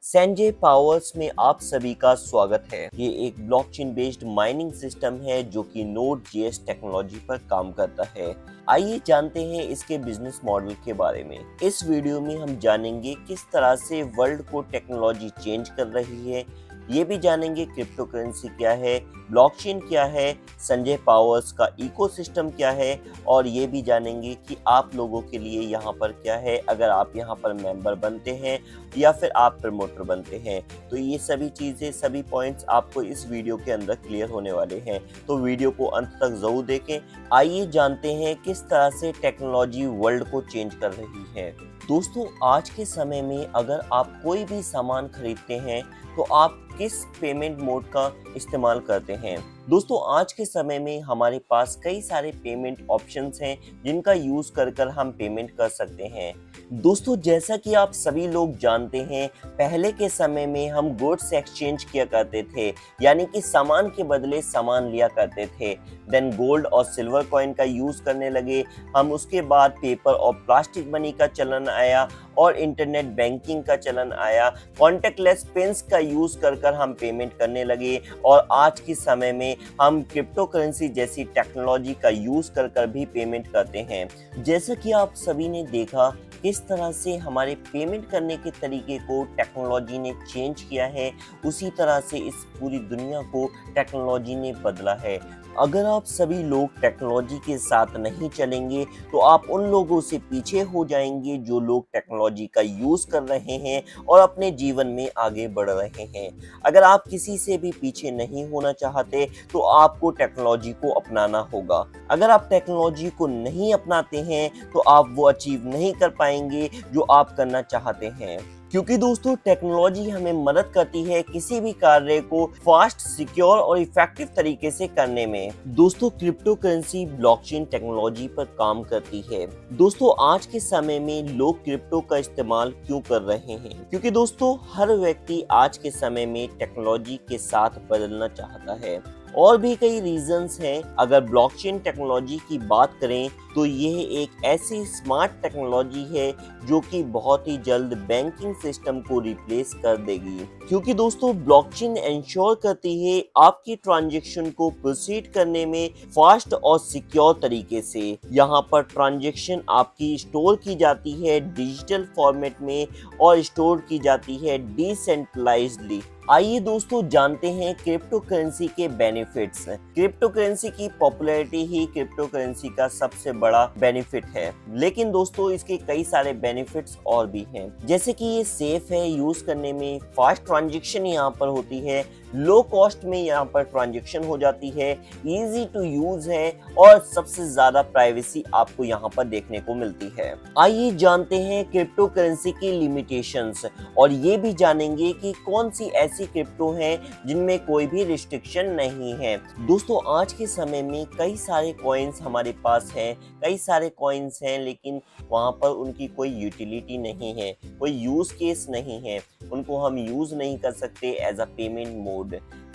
Sanjay powers में आप सभी का स्वागत है। ये एक ब्लॉकचेन बेस्ड माइनिंग सिस्टम है जो कि Node.js टेक्नोलॉजी पर काम करता है। आइए जानते हैं इसके बिजनेस मॉडल के बारे में। इस वीडियो में हम जानेंगे किस तरह से वर्ल्ड को टेक्नोलॉजी चेंज कर रही है। ये भी जानेंगे क्रिप्टो करेंसी क्या है, ब्लॉकचेन क्या है, संजय पावर्स का इकोसिस्टम क्या है, और ये भी जानेंगे कि आप लोगों के लिए यहाँ पर क्या है अगर आप यहाँ पर मेंबर बनते हैं या फिर आप प्रमोटर बनते हैं। तो ये सभी चीज़ें, सभी पॉइंट्स आपको इस वीडियो के अंदर क्लियर होने वाले हैं, तो वीडियो को अंत तक जरूर देखें। आइए जानते हैं किस तरह से टेक्नोलॉजी वर्ल्ड को चेंज कर रही है। दोस्तों, आज के समय में अगर आप कोई भी सामान खरीदते हैं तो आप किस पेमेंट मोड का इस्तेमाल करते हैं। दोस्तों, आज के समय में हमारे पास कई सारे पेमेंट ऑप्शंस हैं जिनका यूज कर हम पेमेंट कर सकते हैं। दोस्तों, जैसा कि आप सभी लोग जानते हैं, पहले के समय में हम गुड्स एक्सचेंज किया करते थे, यानी कि सामान के बदले सामान लिया करते थे। देन गोल्ड और सिल्वर कॉइन का यूज करने लगे हम। उसके बाद पेपर और प्लास्टिक मनी का चलन आया और इंटरनेट बैंकिंग का चलन आया। कॉन्टेक्टलेस पेन्स का यूज कर हम पेमेंट करने लगे और आज के समय में हम क्रिप्टो करेंसी जैसी टेक्नोलॉजी का यूज कर भी पेमेंट करते हैं। जैसा कि आप सभी ने देखा किस तरह से हमारे पेमेंट करने के तरीके को टेक्नोलॉजी ने चेंज किया है, उसी तरह से इस पूरी दुनिया को टेक्नोलॉजी ने बदला है। अगर आप सभी लोग टेक्नोलॉजी के साथ नहीं चलेंगे तो आप उन लोगों से पीछे हो जाएंगे जो लोग टेक्नोलॉजी का यूज कर रहे हैं और अपने जीवन में आगे बढ़ रहे हैं। अगर आप किसी से भी पीछे नहीं होना चाहते तो आपको टेक्नोलॉजी को अपनाना होगा। अगर आप टेक्नोलॉजी को नहीं अपनाते हैं तो आप वो अचीव नहीं कर पाएंगे जो आप करना चाहते हैं, क्योंकि दोस्तों टेक्नोलॉजी हमें मदद करती है किसी भी कार्य को फास्ट, सिक्योर और इफेक्टिव तरीके से करने में। दोस्तों, क्रिप्टो करेंसी ब्लॉकचेन टेक्नोलॉजी पर काम करती है। दोस्तों, आज के समय में लोग क्रिप्टो का इस्तेमाल क्यों कर रहे हैं? क्योंकि दोस्तों हर व्यक्ति आज के समय में टेक्नोलॉजी के साथ बदलना चाहता है। और भी कई रीजंस हैं। अगर ब्लॉकचेन टेक्नोलॉजी की बात करें तो यह एक ऐसी स्मार्ट टेक्नोलॉजी है जो कि बहुत ही जल्द बैंकिंग सिस्टम को रिप्लेस कर देगी, क्योंकि दोस्तों ब्लॉकचेन इंश्योर करती है आपकी ट्रांजैक्शन को प्रोसीड करने में फास्ट और सिक्योर तरीके से। यहाँ पर ट्रांजैक्शन आपकी स्टोर की जाती है डिजिटल फॉर्मेट में और स्टोर की जाती है डिसेंट्रलाइज्डली। आइए दोस्तों जानते हैं क्रिप्टो करेंसी के बेनिफिट्स। क्रिप्टो करेंसी की पॉपुलैरिटी ही क्रिप्टो करेंसी का सबसे बड़ा बेनिफिट है, लेकिन दोस्तों इसके कई सारे बेनिफिट्स और भी हैं, जैसे कि ये सेफ है यूज करने में, फास्ट ट्रांजैक्शन यहाँ पर होती है, लो कॉस्ट में यहाँ पर ट्रांजैक्शन हो जाती है, इजी टू यूज है और सबसे ज्यादा प्राइवेसी आपको यहाँ पर देखने को मिलती है। आइए जानते हैं क्रिप्टो करेंसी की लिमिटेशंस और ये भी जानेंगे कि कौन सी ऐसी क्रिप्टो हैं जिनमें कोई भी रिस्ट्रिक्शन नहीं है। दोस्तों, आज के समय में कई सारे कॉइन्स हमारे पास हैं, कई सारे कॉइन्स हैं, लेकिन वहाँ पर उनकी कोई यूटिलिटी नहीं है, कोई यूज केस नहीं है, उनको हम यूज नहीं कर सकते as a payment mode.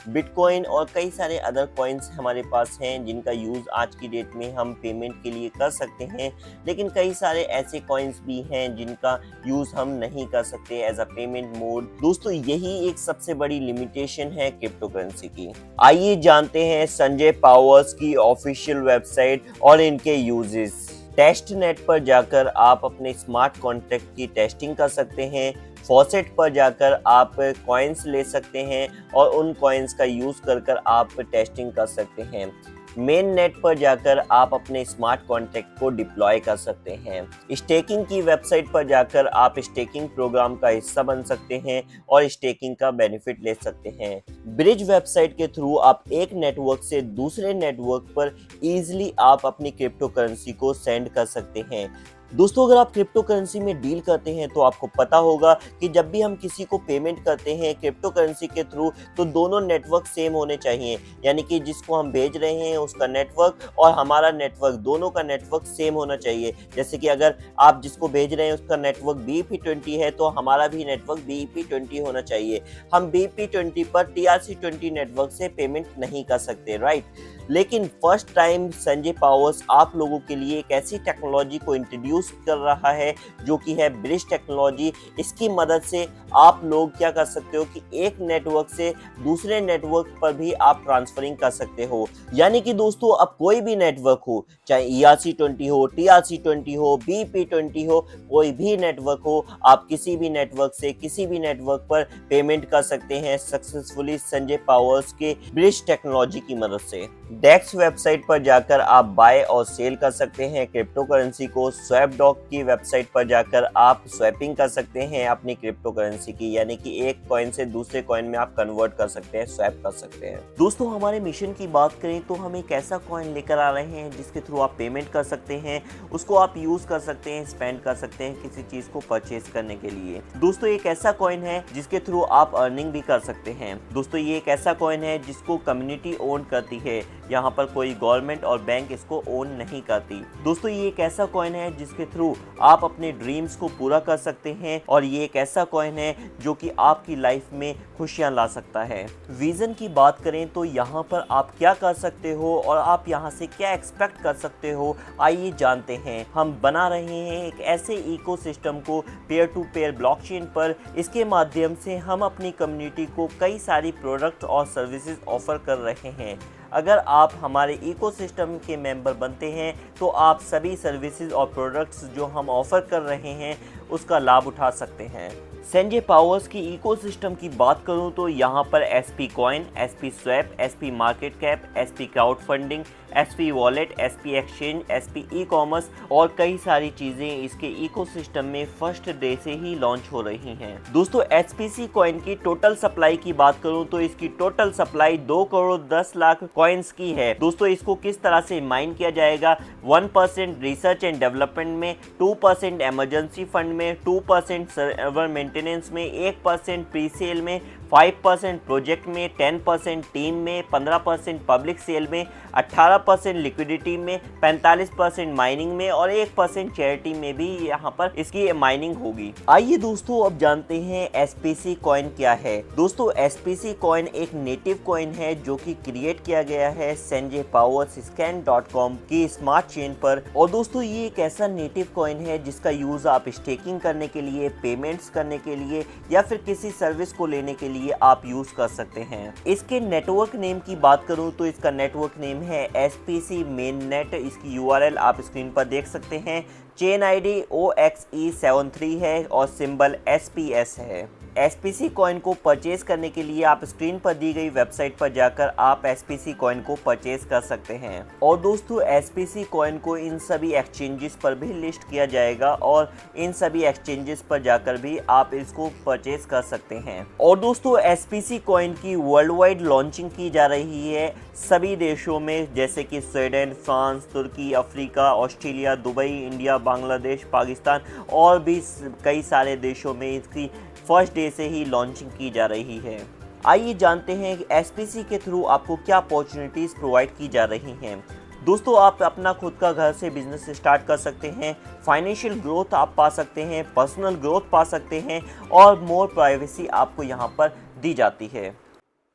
Bitcoin और कई सारे अदर कॉइन्स हमारे पास हैं जिनका यूज आज की डेट में हम पेमेंट के लिए कर सकते हैं, लेकिन कई सारे ऐसे कॉइन्स भी हैं जिनका यूज हम नहीं कर सकते एज अ पेमेंट मोड। दोस्तों, यही एक सबसे बड़ी लिमिटेशन है क्रिप्टो करेंसी की। आइए जानते हैं संजय पावर्स की ऑफिशियल वेबसाइट और इनके यूजेस। टेस्ट नेट पर जाकर आप अपने स्मार्ट कॉन्ट्रैक्ट की टेस्टिंग कर सकते हैं। फॉसेट पर जाकर आप कॉइन्स ले सकते हैं और उन कॉइन्स का यूज कर आप टेस्टिंग कर सकते हैं। मेन नेट पर जाकर आप अपने स्मार्ट कॉन्ट्रैक्ट को डिप्लॉय कर सकते हैं। स्टेकिंग की वेबसाइट पर जाकर आप स्टेकिंग प्रोग्राम का हिस्सा बन सकते हैं और स्टेकिंग का बेनिफिट ले सकते हैं। ब्रिज वेबसाइट के थ्रू आप एक नेटवर्क से दूसरे नेटवर्क पर इजीली आप अपनी क्रिप्टो करेंसी को सेंड कर सकते हैं। दोस्तों, अगर आप क्रिप्टो करेंसी में डील करते हैं तो आपको पता होगा कि जब भी हम किसी को पेमेंट करते हैं क्रिप्टो करेंसी के थ्रू तो दोनों नेटवर्क सेम होने चाहिए, यानी कि जिसको हम भेज रहे हैं उसका नेटवर्क और हमारा नेटवर्क, दोनों का नेटवर्क सेम होना चाहिए। जैसे कि अगर आप जिसको भेज रहे हैं उसका नेटवर्क BEP20 है तो हमारा भी नेटवर्क BEP20 होना चाहिए। हम BEP20 पर TRC20 नेटवर्क से पेमेंट नहीं कर सकते, राइट। लेकिन फर्स्ट टाइम संजय पावर्स आप लोगों के लिए एक ऐसी टेक्नोलॉजी को इंट्रोड्यूस कर रहा है जो कि है ब्रिज टेक्नोलॉजी। इसकी मदद से आप लोग क्या कर सकते हो कि एक नेटवर्क से दूसरे नेटवर्क पर भी आप ट्रांसफरिंग कर सकते हो। यानी कि दोस्तों अब कोई भी नेटवर्क हो, चाहे ERC20 हो, TRC20 हो, BP20 हो, कोई भी नेटवर्क हो, आप किसी भी नेटवर्क से किसी भी नेटवर्क पर पेमेंट कर सकते हैं सक्सेसफुली संजय पावर्स के ब्रिज टेक्नोलॉजी की मदद से। डेक्स वेबसाइट पर जाकर आप बाय और सेल कर सकते हैं क्रिप्टो करेंसी को। स्वैपडॉक की वेबसाइट पर जाकर आप स्वैपिंग कर सकते हैं अपनी क्रिप्टो करेंसी की, यानी कि एक कॉइन से दूसरे कॉइन में आप कन्वर्ट कर सकते हैं, स्वैप कर सकते हैं। दोस्तों हमारे मिशन की बात करें तो हम एक ऐसा कॉइन लेकर आ रहे हैं जिसके थ्रू आप पेमेंट कर सकते हैं, उसको आप यूज कर सकते हैं, स्पेंड कर सकते हैं किसी चीज को परचेज करने के लिए। दोस्तों एक ऐसा कॉइन है जिसके थ्रू आप अर्निंग भी कर सकते हैं। दोस्तों ये एक ऐसा कॉइन है जिसको कम्युनिटी ओन करती है, यहाँ पर कोई गवर्नमेंट और बैंक इसको ओन नहीं करती। दोस्तों ये एक ऐसा कॉइन है जिसके थ्रू आप अपने ड्रीम्स को पूरा कर सकते हैं, और ये एक ऐसा कॉइन है जो कि आपकी लाइफ में खुशियां ला सकता है। विजन की बात करें तो यहाँ पर आप क्या कर सकते हो और आप यहाँ से क्या एक्सपेक्ट कर सकते हो, आइए जानते हैं। हम बना रहे हैं एक ऐसे इकोसिस्टम को पेयर टू पेयर ब्लॉकचेन पर, इसके माध्यम से हम अपनी कम्युनिटी को कई सारी प्रोडक्ट और सर्विसेज ऑफर कर रहे हैं। अगर आप हमारे इकोसिस्टम के मेंबर बनते हैं तो आप सभी सर्विसेज और प्रोडक्ट्स जो हम ऑफर कर रहे हैं उसका लाभ उठा सकते हैं। संजय पावर्स की इकोसिस्टम की बात करूं तो यहाँ पर SP coin, SP swap, SP market cap, SP crowd funding, SP wallet, SP exchange, SP e commerce और कई सारी चीज़ें इसके इकोसिस्टम में फर्स्ट डे से ही लॉन्च हो रही हैं। दोस्तों SPC कॉइन की टोटल सप्लाई की बात करूं तो इसकी total supply 2 crore 10 lakh coins की है। दोस्तों इसको किस तरह से माइन किया जाएगा, 1% रिसर्च एंड डेवलपमेंट में, 2% इमरजेंसी फंड में, 2% सर्वर मेंटेनेंस में, 1% प्री सेल में, 5% प्रोजेक्ट में, 10% टीम में, 15% पब्लिक सेल में, 18% लिक्विडिटी में, 45% माइनिंग में और 1% चैरिटी में भी यहाँ पर इसकी माइनिंग होगी। आइए दोस्तों अब जानते हैं SPC कॉइन क्या है। दोस्तों SPC कॉइन एक नेटिव कॉइन है जो कि क्रिएट किया गया है संजय पावर्स scan.com की स्मार्ट चेन पर। और दोस्तों ये एक ऐसा नेटिव कॉइन है जिसका यूज आप स्टेकिंग करने के लिए, पेमेंट्स करने के लिए या फिर किसी सर्विस को लेने के लिए आप यूज कर सकते हैं। इसके नेटवर्क नेम की बात करूं तो इसका नेटवर्क नेम है SPC mainnet। इसकी URL आप स्क्रीन पर देख सकते हैं। चेन ID OXE73 है और सिंबल SPS है। SPC कॉइन को परचेज करने के लिए आप स्क्रीन पर दी गई वेबसाइट पर जाकर आप SPC कॉइन को परचेज कर सकते हैं। और दोस्तों SPC कॉइन को इन सभी एक्सचेंजेस पर भी लिस्ट किया जाएगा और इन सभी एक्सचेंजेस पर जाकर भी आप इसको परचेज कर सकते हैं। और दोस्तों SPC कॉइन की वर्ल्ड वाइड लॉन्चिंग की जा रही है सभी देशों में, जैसे कि स्वीडन, फ्रांस, तुर्की, Africa, Australia, Dubai, India, Bangladesh, Pakistan और भी कई सारे देशों में इसकी फर्स्ट डे से ही लॉन्चिंग की जा रही है। आइए जानते हैं कि SPC के थ्रू आपको क्या अपॉर्चुनिटीज प्रोवाइड की जा रही हैं। दोस्तों आप अपना खुद का घर से बिजनेस स्टार्ट कर सकते हैं, फाइनेंशियल ग्रोथ आप पा सकते हैं, पर्सनल ग्रोथ पा सकते हैं और मोर प्राइवेसी आपको यहाँ पर दी जाती है।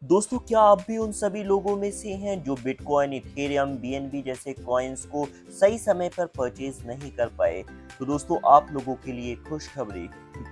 दोस्तों क्या आप भी उन सभी लोगों में से हैं जो बिटकॉइन, इथेरियम, BNB जैसे कॉइन्स को सही समय पर परचेज नहीं कर पाए? तो दोस्तों आप लोगों के लिए खुशखबरी,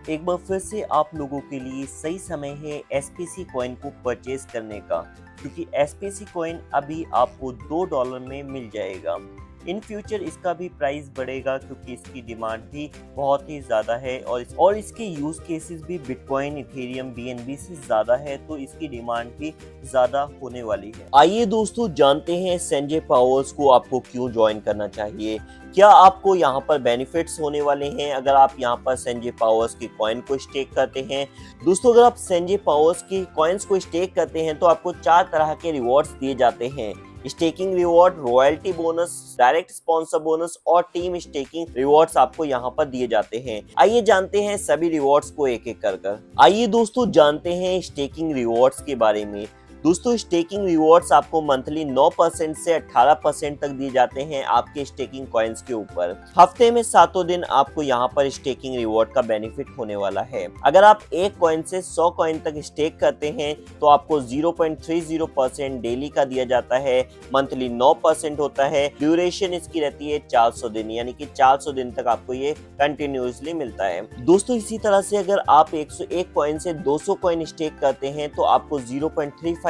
एक बार फिर से आप लोगों के लिए सही समय है SPC कॉइन को परचेज करने का, क्योंकि SPC कॉइन अभी आपको $2 में मिल जाएगा। इन फ्यूचर इसका भी प्राइस बढ़ेगा क्योंकि इसकी डिमांड भी बहुत ही ज़्यादा है और इसके यूज़ केसेस भी बिटकॉइन, इथेरियम, BNB से ज़्यादा है, तो इसकी डिमांड भी ज़्यादा होने वाली है। आइए दोस्तों जानते हैं संजय पावर्स को आपको क्यों ज्वाइन करना चाहिए। क्या आपको यहाँ पर बेनिफिट्स होने वाले हैं अगर आप यहाँ पर संजय पावर्स की कॉइन को स्टेक करते हैं? दोस्तों अगर आप संजय पावर्स की कॉइन्स को स्टेक करते हैं तो आपको 4 तरह के रिवॉर्ड्स दिए जाते हैं। Staking reward, royalty bonus, direct sponsor bonus और टीम स्टेकिंग रिवॉर्ड्स आपको यहाँ पर दिए जाते हैं। आइए जानते हैं सभी रिवॉर्ड्स को एक एक कर। आइए दोस्तों जानते हैं स्टेकिंग रिवॉर्ड्स के बारे में। दोस्तों स्टेकिंग रिवॉर्ड्स आपको मंथली 9% से 18% तक दिए जाते हैं आपके स्टेकिंग कॉइन्स के ऊपर। हफ्ते में 7 दिन आपको यहाँ पर स्टेकिंग रिवॉर्ड का बेनिफिट होने वाला है। अगर आप एक कॉइन से 100 कॉइन तक स्टेक करते हैं तो आपको 0.30% डेली का दिया जाता है, मंथली 9% होता है, ड्यूरेशन इसकी रहती है 400 दिन, यानी कि 400 दिन तक आपको ये कंटिन्यूसली मिलता है। दोस्तों इसी तरह से अगर आप 101 कॉइन से 200 कॉइन स्टेक करते हैं तो आपको 0.35%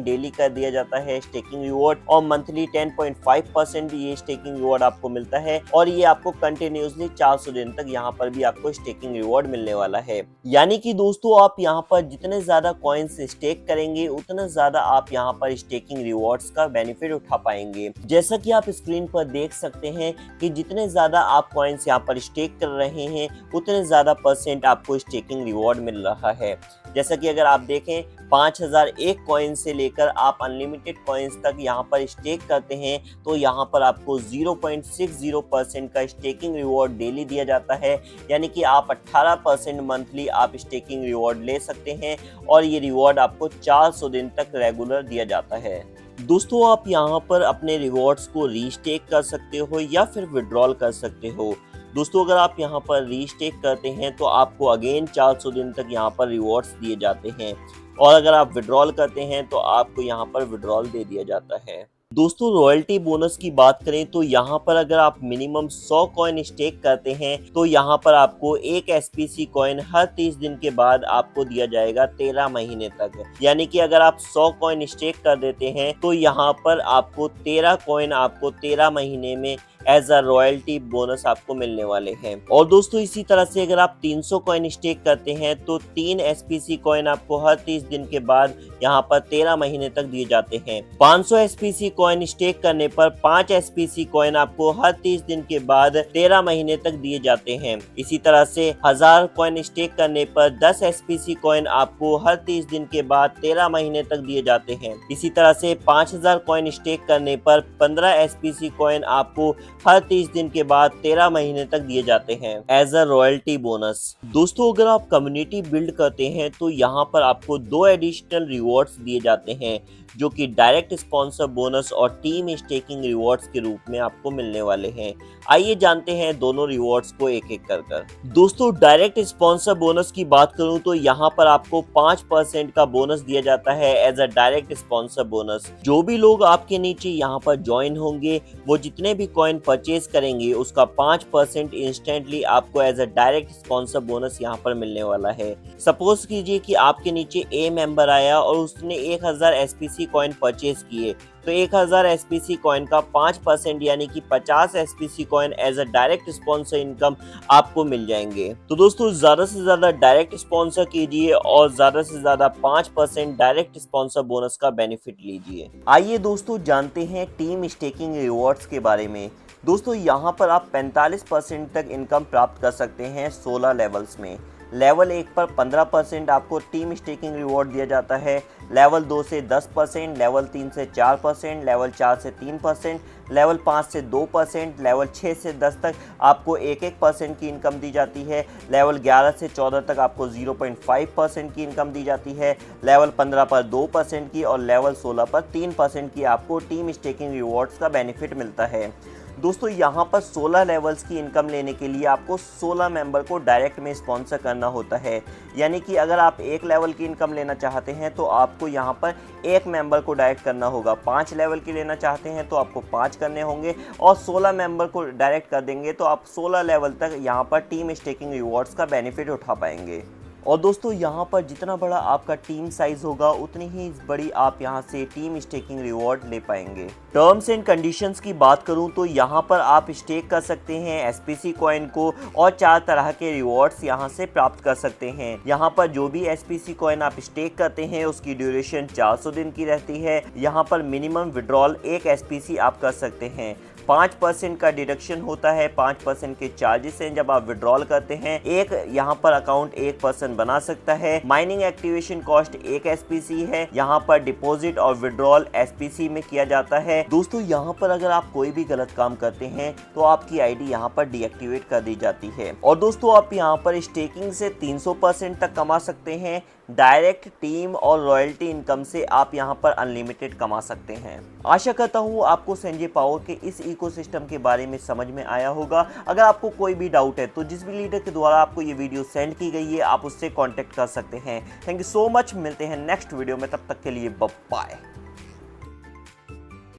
डेली का दिया जाता है स्टेकिंग रिवॉर्ड, और मंथली 10.5% ये स्टेकिंग रिवॉर्ड आपको मिलता है, और ये आपको कंटिन्यूसली 400 दिन तक यहाँ पर भी आपको स्टेकिंग रिवॉर्ड मिलने वाला है। यानी कि दोस्तों आप यहाँ पर जितने ज्यादा कॉइन्स स्टेक करेंगे उतना ज्यादा आप यहाँ पर स्टेकिंग रिवॉर्ड्स का बेनिफिट उठा पाएंगे। जैसा कि आप स्क्रीन पर देख सकते हैं कि जितने ज्यादा आप कॉइन्स यहाँ पर स्टेक कर रहे हैं उतने ज्यादा परसेंट आपको स्टेकिंग रिवॉर्ड मिल रहा है। जैसा कि अगर आप देखें 5001 कॉइन से लेकर आप अनलिमिटेड कॉइन्स तक यहाँ पर स्टेक करते हैं तो यहाँ पर आपको 0.60% का स्टेकिंग रिवॉर्ड डेली दिया जाता है, यानी कि आप 18% मंथली आप स्टेकिंग रिवॉर्ड ले सकते हैं, और ये रिवॉर्ड आपको 400 दिन तक रेगुलर दिया जाता है। दोस्तों आप यहाँ पर अपने रिवॉर्ड्स को रीस्टेक कर सकते हो या फिर विड्रॉल कर सकते हो। दोस्तों अगर आप यहाँ पर रीस्टेक करते हैं तो आपको अगेन 400 दिन तक यहाँ पर रिवॉर्ड्स दिए जाते हैं, और अगर आप विड्रॉल करते हैं तो आपको यहाँ पर विड्रॉल दे दिया जाता है। दोस्तों रॉयल्टी बोनस की बात करें तो यहाँ पर अगर आप मिनिमम 100 कॉइन स्टेक करते हैं तो यहाँ पर आपको एक SPC कॉइन हर 30 दिन के बाद आपको दिया जाएगा 13 महीने तक। यानी कि अगर आप 100 कॉइन स्टेक कर देते हैं तो यहाँ पर आपको 13 कॉइन आपको 13 महीने में एज अ रॉयल्टी बोनस आपको मिलने वाले हैं। और दोस्तों इसी तरह से अगर आप 300 कॉइन स्टेक करते हैं तो 3 SPC कॉइन आपको हर 30 दिन के बाद यहाँ पर 13 महीने तक दिए जाते हैं। 500 SPC कॉइन स्टेक करने पर 5 SPC कॉइन आपको हर 30 दिन के बाद 13 महीने तक दिए जाते हैं। इसी तरह से 1000 कॉइन स्टेक करने पर 10 SPC कॉइन आपको हर 30 दिन के बाद 13 महीने तक दिए जाते हैं। इसी तरह से 5000 कॉइन स्टेक करने पर 15 SPC कॉइन आपको हर 30 दिन के बाद 13 महीने तक दिए जाते हैं एज अ रॉयल्टी बोनस। दोस्तों अगर आप कम्युनिटी बिल्ड करते हैं तो यहाँ पर आपको 2 एडिशनल रिवॉर्ड्स दिए जाते हैं जो कि डायरेक्ट स्पॉन्सर बोनस और टीम स्टेकिंग रिवॉर्ड्स के रूप में आपको मिलने वाले हैं। आइए जानते हैं दोनों रिवॉर्ड्स को एक एक कर। दोस्तों डायरेक्ट स्पॉन्सर बोनस की बात करूं तो यहाँ पर आपको 5% का बोनस दिया जाता है as a direct sponsor bonus. जो भी लोग आपके नीचे यहाँ पर ज्वाइन होंगे वो जितने भी कॉइन परचेज करेंगे उसका 5% इंस्टेंटली आपको as a direct sponsor bonus यहाँ पर मिलने वाला है। सपोज कीजिए कि आपके नीचे ए मेंबर आया और उसने 1000 SPC कॉइन परचेज किए तो 1000 SPC कॉइन का 5% यानी कि 50 SPC coin as a direct sponsor income आपको मिल जाएंगे। तो दोस्तों ज्यादा से ज्यादा डायरेक्ट स्पॉन्सर कीजिए और ज्यादा से ज्यादा 5% डायरेक्ट स्पॉन्सर बोनस का बेनिफिट लीजिए। आइए दोस्तों जानते हैं टीम स्टेकिंग रिवॉर्ड्स के बारे में। दोस्तों यहाँ पर आप 45% तक इनकम प्राप्त कर सकते हैं 16 लेवल्स में। लेवल 1 पर 15% आपको टीम स्टेकिंग रिवॉर्ड दिया जाता है, लेवल 2 से 10%, लेवल 3 से 4%, लेवल 4 से 3%, लेवल 5 से 2%, लेवल 6 से 10 तक आपको 1% की इनकम दी जाती है, लेवल 11 से 14 तक आपको 0.5% की इनकम दी जाती है, लेवल 15 पर 2% की और लेवल 16 पर 3% की आपको टीम स्टेकिंग रिवॉर्ड्स का बेनिफिट मिलता है। दोस्तों यहाँ पर 16 लेवल्स की इनकम लेने के लिए आपको 16 मेंबर को डायरेक्ट में स्पॉन्सर करना होता है। यानी कि अगर आप 1 लेवल की इनकम लेना चाहते हैं तो आपको यहाँ पर 1 मेंबर को डायरेक्ट करना होगा। 5 लेवल की लेना चाहते हैं तो आपको 5 करने होंगे, और 16 मेंबर को डायरेक्ट कर देंगे तो आप 16 लेवल तक यहाँ पर टीम स्टेकिंग रिवॉर्ड्स का बेनिफिट उठा पाएंगे। और दोस्तों यहाँ पर जितना बड़ा आपका टीम साइज होगा उतनी ही बड़ी आप यहाँ से टीम स्टेकिंग रिवॉर्ड ले पाएंगे। टर्म्स एंड कंडीशंस की बात करूँ तो यहाँ पर आप स्टेक कर सकते हैं SPC कॉइन को और 4 तरह के रिवॉर्ड्स यहाँ से प्राप्त कर सकते हैं। यहाँ पर जो भी SPC कॉइन आप स्टेक करते हैं उसकी ड्यूरेशन 400 दिन की रहती है। यहाँ पर मिनिमम विड्रॉल 1 SPC आप कर सकते हैं। 5% का डिडक्शन होता है, 5% के चार्जेस हैं जब आप विड्रॉल करते हैं। एक यहाँ पर अकाउंट 1 पर्सन बना सकता है। माइनिंग एक्टिवेशन कॉस्ट 1 SPC है। यहाँ पर डिपॉजिट और विड्रॉल SPC में किया जाता है। दोस्तों यहाँ पर अगर आप कोई भी गलत काम करते हैं तो आपकी आईडी यहाँ पर डीएक्टिवेट कर दी जाती है। और दोस्तों आप यहाँ पर स्टेकिंग से 300% तक कमा सकते हैं, डायरेक्ट टीम और रॉयल्टी इनकम से आप यहां पर अनलिमिटेड कमा सकते हैं। आशा करता हूं आपको संजय पावर के इस इकोसिस्टम के बारे में समझ में आया होगा। अगर आपको कोई भी डाउट है तो जिस भी लीडर के द्वारा आपको ये वीडियो सेंड की गई है आप उससे कांटेक्ट कर सकते हैं। थैंक यू सो मच, मिलते हैं नेक्स्ट वीडियो में, तब तक के लिए बाय।